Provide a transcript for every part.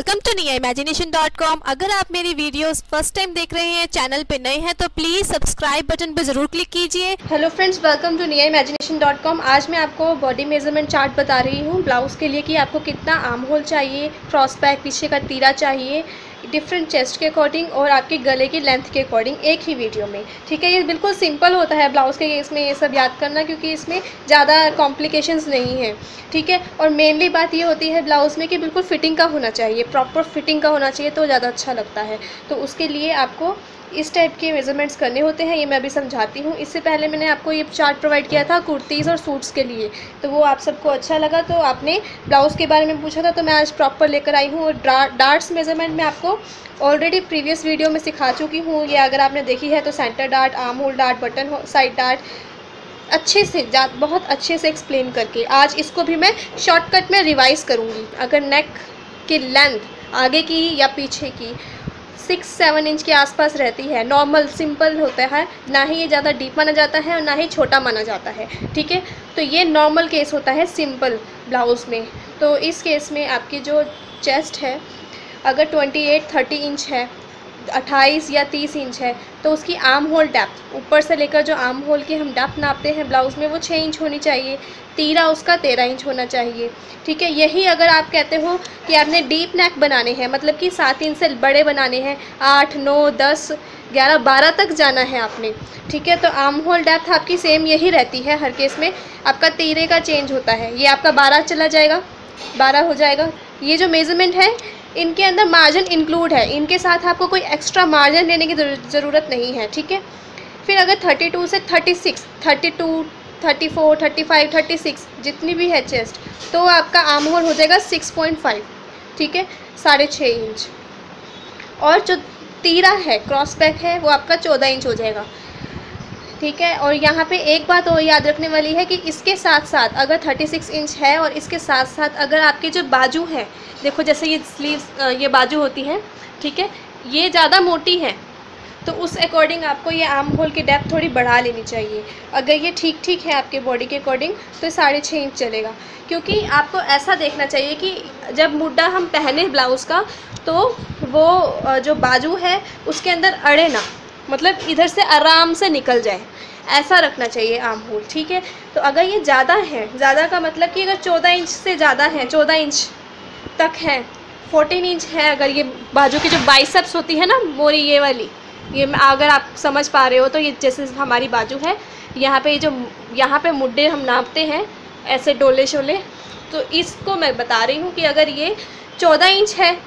Welcome to niaimagination.com। अगर आप मेरी वीडियोस फर्स्ट टाइम देख रहे हैं, चैनल पे नए हैं, तो प्लीज़ सब्सक्राइब बटन पे ज़रूर क्लिक कीजिए। Hello friends, welcome to niaimagination.com। आज मैं आपको बॉडी मेजरमेंट चार्ट बता रही हूँ ब्लाउज़ के लिए कि आपको कितना आर्म होल चाहिए, क्रॉस बैक पीछे का तीरा चाहिए, डिफरेंट चेस्ट के अकॉर्डिंग और आपके गले की लेंथ के अकॉर्डिंग एक ही वीडियो में। ठीक है, ये बिल्कुल सिंपल होता है ब्लाउज़ के केस में ये सब याद करना, क्योंकि इसमें ज़्यादा कॉम्प्लिकेशंस नहीं है। ठीक है, और मेनली बात ये होती है ब्लाउज़ में कि बिल्कुल फिटिंग का होना चाहिए, प्रॉपर फिटिंग का होना चाहिए तो ज़्यादा अच्छा लगता है। तो उसके लिए आपको इस टाइप के मेजरमेंट्स करने होते हैं, ये मैं अभी समझाती हूँ। इससे पहले मैंने आपको ये चार्ट प्रोवाइड किया था कुर्तीज़ और सूट्स के लिए, तो वो आप सबको अच्छा लगा, तो आपने ब्लाउज़ के बारे में पूछा था, तो मैं आज प्रॉपर लेकर आई हूँ। और डार्ट्स मेजरमेंट में आपको ऑलरेडी प्रीवियस वीडियो में सिखा चुकी हूँ, ये अगर आपने देखी है तो centre dart, arm hole dart, button side dart अच्छे से बहुत अच्छे से एक्सप्लेन करके आज इसको भी मैं शॉर्टकट में रिवाइज़ करूँगी। अगर नेक की लेंथ आगे की या पीछे की 6-7 इंच के आसपास रहती है, नॉर्मल सिंपल होता है, ना ही ये ज़्यादा डीप माना जाता है और ना ही छोटा माना जाता है। ठीक है, तो ये नॉर्मल केस होता है सिंपल ब्लाउज़ में। तो इस केस में आपकी जो चेस्ट है अगर 28-30 इंच है, 28 या 30 इंच है, तो उसकी आर्म होल डेप्थ ऊपर से लेकर जो आर्म होल की हम डेप्थ नापते हैं ब्लाउज़ में वो 6 इंच होनी चाहिए। तीरा उसका 13 इंच होना चाहिए। ठीक है, यही अगर आप कहते हो कि आपने डीप नेक बनाने हैं, मतलब कि 7 इंच से बड़े बनाने हैं, 8, 9, 10, 11, 12 तक जाना है आपने। ठीक है, तो आर्म होल डेप्थ आपकी सेम यही रहती है हर केस में। आपका तीरे का चेंज होता है, ये आपका 12 चला जाएगा, 12 हो जाएगा। ये जो मेज़रमेंट है इनके अंदर मार्जिन इंक्लूड है, इनके साथ आपको कोई एक्स्ट्रा मार्जिन लेने की ज़रूरत नहीं है। ठीक है, फिर अगर 32 से 36, 32, 34, 35, 36 जितनी भी है चेस्ट, तो आपका आर्म होल हो जाएगा 6.5। ठीक है, 6.5 इंच। और जो तीरा है, क्रॉस बैक है, वो आपका 14 इंच हो जाएगा। ठीक है, और यहाँ पे एक बात और याद रखने वाली है कि इसके साथ साथ अगर 36 इंच है और इसके साथ साथ अगर आपके जो बाजू है, देखो जैसे ये स्लीव्स, ये बाजू होती है, ठीक है, ये ज़्यादा मोटी है, तो उस अकॉर्डिंग आपको ये आर्म होल की डेप्थ थोड़ी बढ़ा लेनी चाहिए। अगर ये ठीक ठीक है आपके बॉडी के अकॉर्डिंग तो 6.5 इंच चलेगा, क्योंकि आपको ऐसा देखना चाहिए कि जब मुड्डा हम पहने ब्लाउज़ का तो वो जो बाजू है उसके अंदर अड़े ना, मतलब इधर से आराम से निकल जाए, ऐसा रखना चाहिए आर्म होल। ठीक है, तो अगर ये ज़्यादा है, ज़्यादा का मतलब कि अगर 14 इंच से ज़्यादा है, 14 इंच तक है, 14 इंच है, अगर ये बाजू की जो बाइसेप्स होती है ना मोरी, ये वाली, ये अगर आप समझ पा रहे हो तो ये जैसे हमारी बाजू है, यहाँ पे जो यहाँ पे मुड्डे हम नापते हैं ऐसे डोले शोले, तो इसको मैं बता रही हूँ कि अगर ये 14 इंच है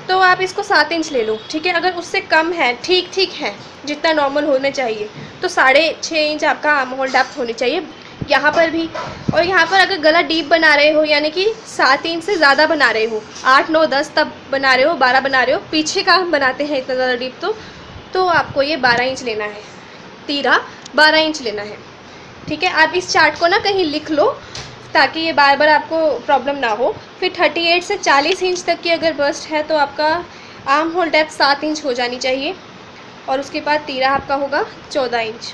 तो आप इसको 7 इंच ले लो। ठीक है, अगर उससे कम है, ठीक ठीक है, जितना नॉर्मल होने चाहिए, तो 6.5 इंच आपका आर्म होल डेप्थ होनी चाहिए यहाँ पर भी। और यहाँ पर अगर गला डीप बना रहे हो, यानी कि 7 इंच से ज़्यादा बना रहे हो, 8, 9, 10 तब बना रहे हो, 12 बना रहे हो, पीछे का बनाते हैं इतना ज़्यादा डीप, तो आपको ये 12 इंच लेना है, तीरा 12 इंच लेना है। ठीक है, आप इस चार्ट को ना कहीं लिख लो ताकि ये बार बार आपको प्रॉब्लम ना हो। फिर 38 से 40 इंच तक की अगर बस्ट है तो आपका आर्म होल डेप्थ 7 इंच हो जानी चाहिए, और उसके बाद तीरा आपका होगा 14 इंच।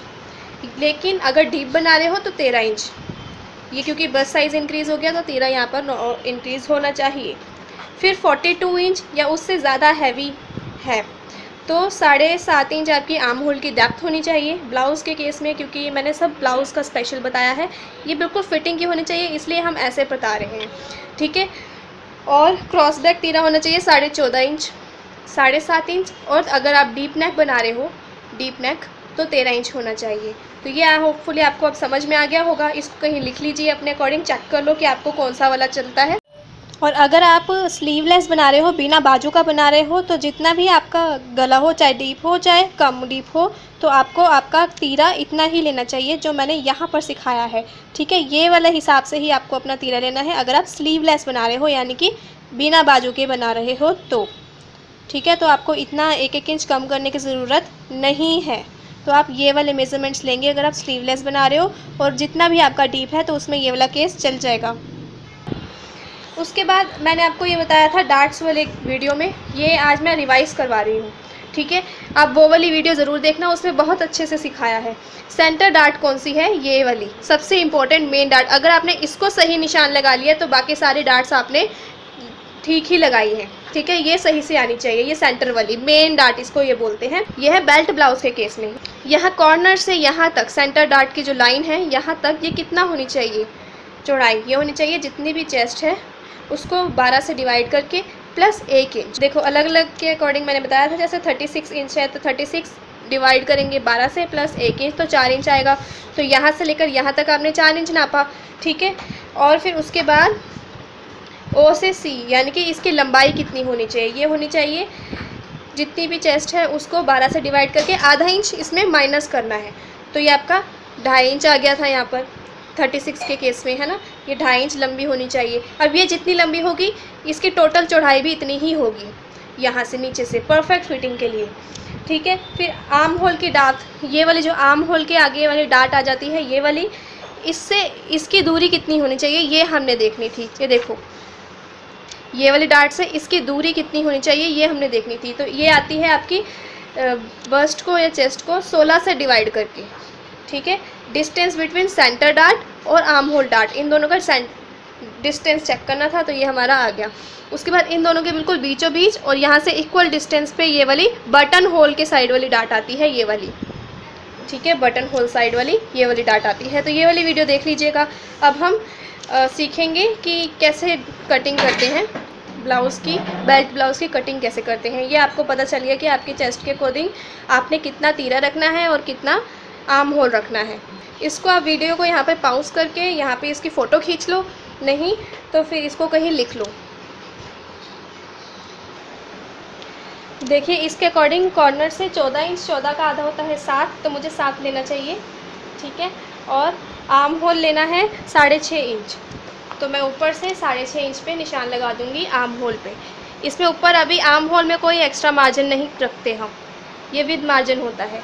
लेकिन अगर डीप बना रहे हो तो 13 इंच, ये क्योंकि बस्ट साइज़ इंक्रीज़ हो गया तो तीरा यहाँ पर इंक्रीज़ होना चाहिए। फिर 42 इंच या उससे ज़्यादा हैवी है तो 7.5 इंच आपकी आर्म होल की डेप्थ होनी चाहिए ब्लाउज़ के केस में, क्योंकि मैंने सब ब्लाउज़ का स्पेशल बताया है, ये बिल्कुल फिटिंग की होनी चाहिए, इसलिए हम ऐसे बता रहे हैं। ठीक है, और क्रॉस बैक तीरा होना चाहिए 14.5 इंच, 7.5 इंच, और अगर आप डीप नेक बना रहे हो, डीप नेक, तो 13 इंच होना चाहिए। तो ये होपफुली आपको अब समझ में आ गया होगा। इसको कहीं लिख लीजिए, अपने अकॉर्डिंग चेक कर लो कि आपको कौन सा वाला चलता है। और अगर आप स्लीवलेस बना रहे हो, बिना बाजू का बना रहे हो, तो जितना भी आपका गला हो, चाहे डीप हो चाहे कम डीप हो, तो आपको आपका तीरा इतना ही लेना चाहिए जो मैंने यहाँ पर सिखाया है। ठीक है, ये वाला हिसाब से ही आपको अपना तीरा लेना है अगर आप स्लीवलेस बना रहे हो, यानी कि बिना बाजू के बना रहे हो तो। ठीक है, तो आपको इतना 1-1 इंच कम करने की ज़रूरत नहीं है, तो आप ये वाले मेज़रमेंट्स लेंगे अगर आप स्लीवलेस बना रहे हो, और जितना भी आपका डीप है तो उसमें ये वाला केस चल जाएगा। उसके बाद मैंने आपको ये बताया था डार्ट्स वाले वीडियो में, ये आज मैं रिवाइज़ करवा रही हूँ। ठीक है, आप वो वाली वीडियो ज़रूर देखना, उसमें बहुत अच्छे से सिखाया है। सेंटर डार्ट कौन सी है, ये वाली सबसे इम्पोर्टेंट मेन डार्ट। अगर आपने इसको सही निशान लगा लिया तो बाकी सारे डार्ट्स आपने ठीक ही लगाई है, ठीक है। ये सही से आनी चाहिए, ये सेंटर वाली मेन डार्ट इसको ये बोलते हैं। यह है बेल्ट ब्लाउज के केस में। यहाँ कॉर्नर से यहाँ तक सेंटर डार्ट की जो लाइन है यहाँ तक ये कितना होनी चाहिए चौड़ाई, ये होनी चाहिए जितनी भी चेस्ट है उसको 12 से डिवाइड करके प्लस 1 इंच। देखो अलग अलग के अकॉर्डिंग मैंने बताया था, जैसे 36 इंच है तो 36 डिवाइड करेंगे 12 से प्लस 1 इंच तो 4 इंच आएगा। तो यहाँ से लेकर यहाँ तक आपने 4 इंच नापा, ठीक है। और फिर उसके बाद ओ से सी यानी कि इसकी लंबाई कितनी होनी चाहिए, ये होनी चाहिए जितनी भी चेस्ट है उसको 12 से डिवाइड करके आधा इंच इसमें माइनस करना है। तो ये आपका 2.5 इंच आ गया था यहाँ पर 36 के केस में, है ना। ये 2.5 इंच लंबी होनी चाहिए। अब ये जितनी लंबी होगी इसकी टोटल चौड़ाई भी इतनी ही होगी यहाँ से नीचे से, परफेक्ट फिटिंग के लिए, ठीक है। फिर आर्म होल की डार्ट, ये वाली जो आर्म होल के आगे वाली डार्ट आ जाती है ये वाली, इससे इसकी दूरी कितनी होनी चाहिए ये हमने देखनी थी। ये देखो ये वाली डार्ट से इसकी दूरी कितनी होनी चाहिए ये हमने देखनी थी। तो ये आती है आपकी बस्ट को या चेस्ट को 16 से डिवाइड करके, ठीक है। डिस्टेंस बिटवीन सेंटर डार्ट और आर्म होल डार्ट, इन दोनों का डिस्टेंस चेक करना था तो ये हमारा आ गया। उसके बाद इन दोनों के बिल्कुल बीचों बीच और यहाँ से इक्वल डिस्टेंस पे ये वाली बटन होल के साइड वाली डार्ट आती है, ये वाली, ठीक है। बटन होल साइड वाली ये वाली डार्ट आती है। तो ये वाली वीडियो देख लीजिएगा। अब हम सीखेंगे कि कैसे कटिंग करते हैं ब्लाउज़ की, बेल्ट ब्लाउज़ की कटिंग कैसे करते हैं। ये आपको पता चल गया कि आपकी चेस्ट के अकॉर्डिंग आपने कितना तीरा रखना है और कितना आर्म होल रखना है। इसको आप वीडियो को यहाँ पे पॉज करके यहाँ पे इसकी फ़ोटो खींच लो, नहीं तो फिर इसको कहीं लिख लो। देखिए इसके अकॉर्डिंग कॉर्नर से 14 इंच, 14 का आधा होता है 7, तो मुझे 7 लेना चाहिए, ठीक है। और आर्म होल लेना है 6.5 इंच, तो मैं ऊपर से 6.5 इंच पे निशान लगा दूंगी आर्म होल पे। इसमें ऊपर अभी आर्म होल में कोई एक्स्ट्रा मार्जिन नहीं रखते हम, ये विद मार्जिन होता है।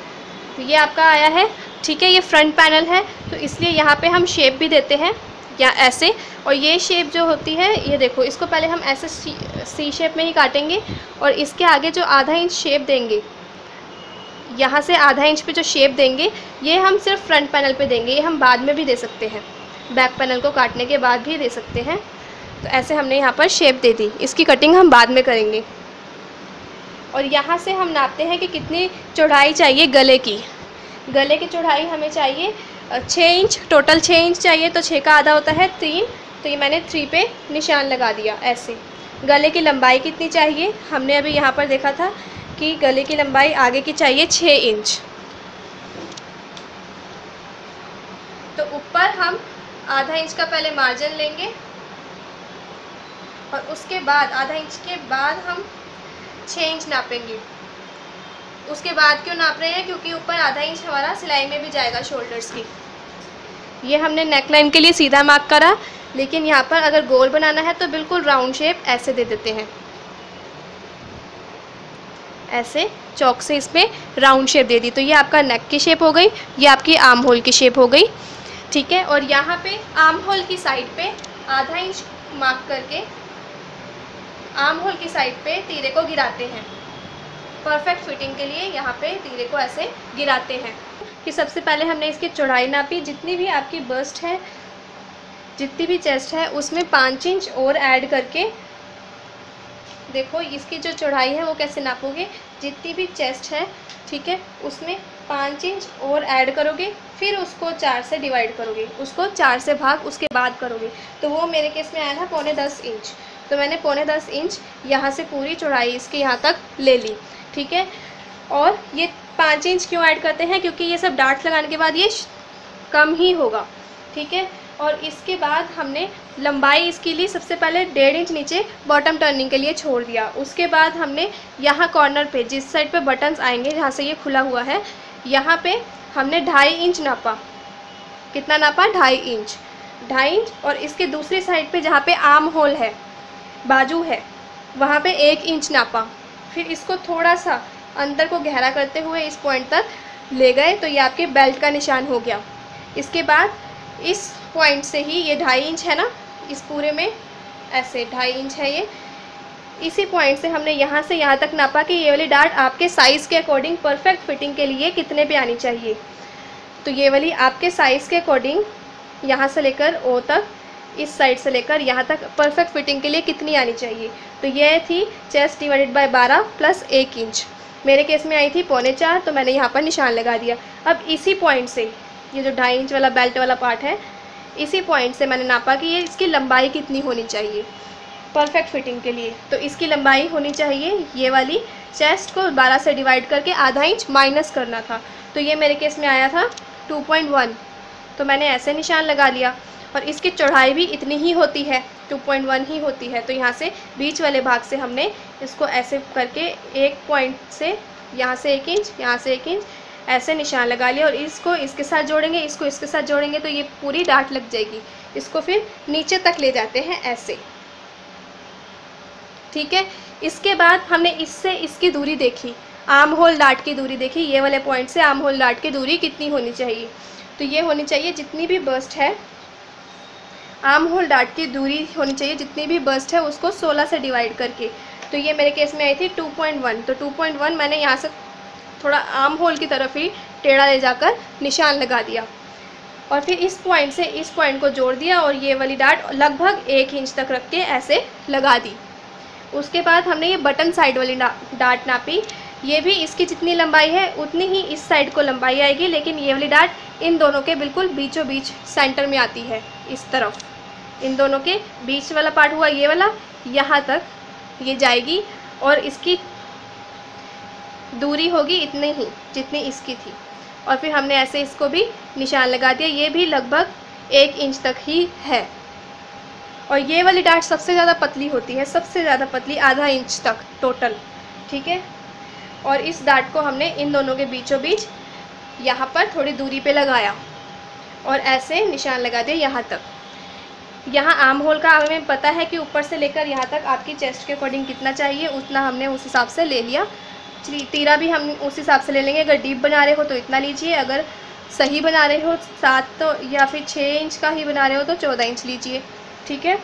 तो ये आपका आया है, ठीक है। ये फ्रंट पैनल है तो इसलिए यहाँ पे हम शेप भी देते हैं या ऐसे, और ये शेप जो होती है ये देखो, इसको पहले हम ऐसे सी शेप में ही काटेंगे और इसके आगे जो आधा इंच शेप देंगे, यहाँ से आधा इंच पे जो शेप देंगे ये हम सिर्फ फ्रंट पैनल पे देंगे, ये हम बाद में भी दे सकते हैं, बैक पैनल को काटने के बाद भी दे सकते हैं। तो ऐसे हमने यहाँ पर शेप दे दी, इसकी कटिंग हम बाद में करेंगे। और यहाँ से हम नापते हैं कि कितनी चौड़ाई चाहिए गले की। गले की चौड़ाई हमें चाहिए 6 इंच, टोटल 6 इंच चाहिए, तो 6 का आधा होता है 3, तो ये मैंने 3 पे निशान लगा दिया ऐसे। गले की लंबाई कितनी चाहिए, हमने अभी यहाँ पर देखा था कि गले की लंबाई आगे की चाहिए 6 इंच। तो ऊपर हम आधा इंच का पहले मार्जिन लेंगे और उसके बाद आधा इंच के बाद हम 6 इंच नापेंगे। उसके बाद क्यों नाप रहे हैं, क्योंकि ऊपर आधा इंच हमारा सिलाई में भी जाएगा शोल्डर्स की। ये हमने नेकलाइन के लिए सीधा मार्क करा, लेकिन यहाँ पर अगर गोल बनाना है तो बिल्कुल राउंड शेप ऐसे दे देते हैं, ऐसे चौक से इसमें राउंड शेप दे दी। तो ये आपका नेक की शेप हो गई, ये आपकी आर्म होल की शेप हो गई, ठीक है। और यहाँ पे आर्म होल की साइड पे आधा इंच मार्क करके आर्म होल की साइड पे तीरे को गिराते हैं। परफेक्ट फिटिंग के लिए यहाँ पे तीरे को ऐसे गिराते हैं कि सबसे पहले हमने इसकी चौड़ाई नापी, जितनी भी आपकी बस्ट है, जितनी भी चेस्ट है उसमें 5 इंच और ऐड करके, देखो इसकी जो चौड़ाई है वो कैसे नापोगे, जितनी भी चेस्ट है, ठीक है, उसमें 5 इंच और ऐड करोगे, फिर उसको 4 से डिवाइड करोगे, उसको 4 से भाग उसके बाद करोगे। तो वो मेरे केस में आया था 9.25 इंच, तो मैंने 9.25 इंच यहाँ से पूरी चौड़ाई इसके यहाँ तक ले ली, ठीक है। और ये 5 इंच क्यों ऐड करते हैं, क्योंकि ये सब डार्ट्स लगाने के बाद ये कम ही होगा, ठीक है। और इसके बाद हमने लंबाई इसके लिए सबसे पहले 1.5 इंच नीचे बॉटम टर्निंग के लिए छोड़ दिया। उसके बाद हमने यहाँ कॉर्नर पे जिस साइड पे बटन्स आएंगे, जहाँ से ये खुला हुआ है, यहाँ पे हमने 2.5 इंच नापा। कितना नापा, 2.5 इंच, 2.5 इंच। और इसके दूसरी साइड पे जहाँ पे आर्म होल है, बाजू है, वहाँ पे 1 इंच नापा। फिर इसको थोड़ा सा अंदर को गहरा करते हुए इस पॉइंट तक ले गए, तो ये आपके बेल्ट का निशान हो गया। इसके बाद इस पॉइंट से ही ये 2.5 इंच है ना, इस पूरे में ऐसे 2.5 इंच है ये, इसी पॉइंट से हमने यहाँ से यहाँ तक नापा कि ये वाली डार्ट आपके साइज़ के अकॉर्डिंग परफेक्ट फिटिंग के लिए कितने पे आनी चाहिए। तो ये वाली आपके साइज़ के अकॉर्डिंग यहाँ से लेकर ओ तक इस साइड से लेकर यहाँ तक परफेक्ट फिटिंग के लिए कितनी आनी चाहिए। तो ये थी chest divided by 12 plus 1 inch. मेरे केस में आई थी 3.25, तो मैंने यहाँ पर निशान लगा दिया। अब इसी पॉइंट से, ये जो 2.5 इंच वाला बेल्ट वाला पार्ट है, इसी पॉइंट से मैंने नापा कि ये इसकी लंबाई कितनी होनी चाहिए परफेक्ट फिटिंग के लिए। तो इसकी लंबाई होनी चाहिए, ये वाली चेस्ट को 12 से डिवाइड करके आधा इंच माइनस करना था। तो ये मेरे केस में आया था 2.1, तो मैंने ऐसे निशान लगा लिया। और इसकी चौड़ाई भी इतनी ही होती है, 2.1 ही होती है। तो यहाँ से बीच वाले भाग से हमने इसको ऐसे करके एक पॉइंट से, यहाँ से 1 इंच, यहाँ से 1 इंच ऐसे निशान लगा लिया। और इसको इसके साथ जोड़ेंगे, इसको इसके साथ जोड़ेंगे, तो ये पूरी डाट लग जाएगी। इसको फिर नीचे तक ले जाते हैं ऐसे, ठीक है। इसके बाद हमने इससे इसकी दूरी देखी, आर्म होल डाट की दूरी देखी, ये वाले पॉइंट से आर्म होल डाट की दूरी कितनी होनी चाहिए। तो ये होनी चाहिए, जितनी भी बस्ट है, आर्म होल डाट की दूरी होनी चाहिए जितनी भी बस्ट है उसको 16 से डिवाइड करके। तो ये मेरे केस में आई थी 2.1। तो 2.1 मैंने यहाँ से थोड़ा आर्म होल की तरफ ही टेढ़ा ले जाकर निशान लगा दिया। और फिर इस पॉइंट से इस पॉइंट को जोड़ दिया और ये वाली डाट लगभग 1 इंच तक रख के ऐसे लगा दी। उसके बाद हमने ये बटन साइड वाली डाट नापी। ये भी इसकी जितनी लंबाई है उतनी ही इस साइड को लंबाई आएगी, लेकिन ये वाली डाट इन दोनों के बिल्कुल बीचों बीच सेंटर में आती है, इस तरफ। इन दोनों के बीच वाला पार्ट हुआ ये वाला, यहाँ तक ये जाएगी। और इसकी दूरी होगी इतनी ही जितनी इसकी थी। और फिर हमने ऐसे इसको भी निशान लगा दिया, ये भी लगभग 1 इंच तक ही है। और ये वाली डाट सबसे ज़्यादा पतली होती है, सबसे ज़्यादा पतली, आधा इंच तक टोटल, ठीक है। और इस डाट को हमने इन दोनों के बीचों बीच यहाँ पर थोड़ी दूरी पे लगाया और ऐसे निशान लगा दिया यहाँ तक। यहाँ आर्म होल का हमें पता है कि ऊपर से लेकर यहाँ तक आपकी चेस्ट के अकॉर्डिंग कितना चाहिए, उतना हमने उस हिसाब से ले लिया। तीरा भी हम उस हिसाब से ले लेंगे। अगर डीप बना रहे हो तो इतना लीजिए, अगर सही बना रहे हो 7 तो या फिर 6 इंच का ही बना रहे हो तो 14 इंच लीजिए, ठीक है।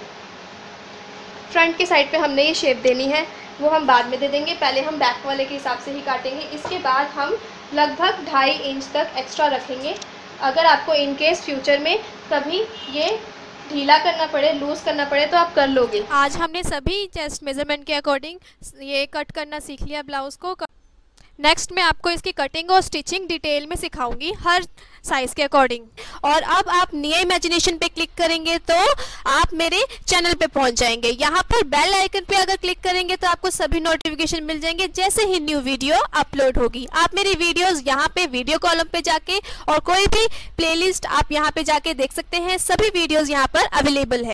फ्रंट की साइड पे हमने ये शेप देनी है, वो हम बाद में दे देंगे, पहले हम बैक वाले के हिसाब से ही काटेंगे। इसके बाद हम लगभग 2.5 इंच तक एक्स्ट्रा रखेंगे। अगर आपको इन केस फ्यूचर में कभी ये ढीला करना पड़े, लूज़ करना पड़े तो आप कर लोगे। आज हमने सभी चेस्ट मेजरमेंट के अकॉर्डिंग ये कट करना सीख लिया ब्लाउज़ को। नेक्स्ट मैं आपको इसकी कटिंग और स्टिचिंग डिटेल में सिखाऊंगी, हर साइज़ के अकॉर्डिंग। और अब आप निया इमेजिनेशन पे क्लिक करेंगे तो आप मेरे चैनल पे पहुंच जाएंगे। यहाँ पर बेल आइकन पे अगर क्लिक करेंगे तो आपको सभी नोटिफिकेशन मिल जाएंगे जैसे ही न्यू वीडियो अपलोड होगी। आप मेरी वीडियोस यहाँ पे वीडियो कॉलम पे जाके और कोई भी प्लेलिस्ट आप यहाँ पे जाके देख सकते हैं, सभी वीडियोस यहाँ पर अवेलेबल है।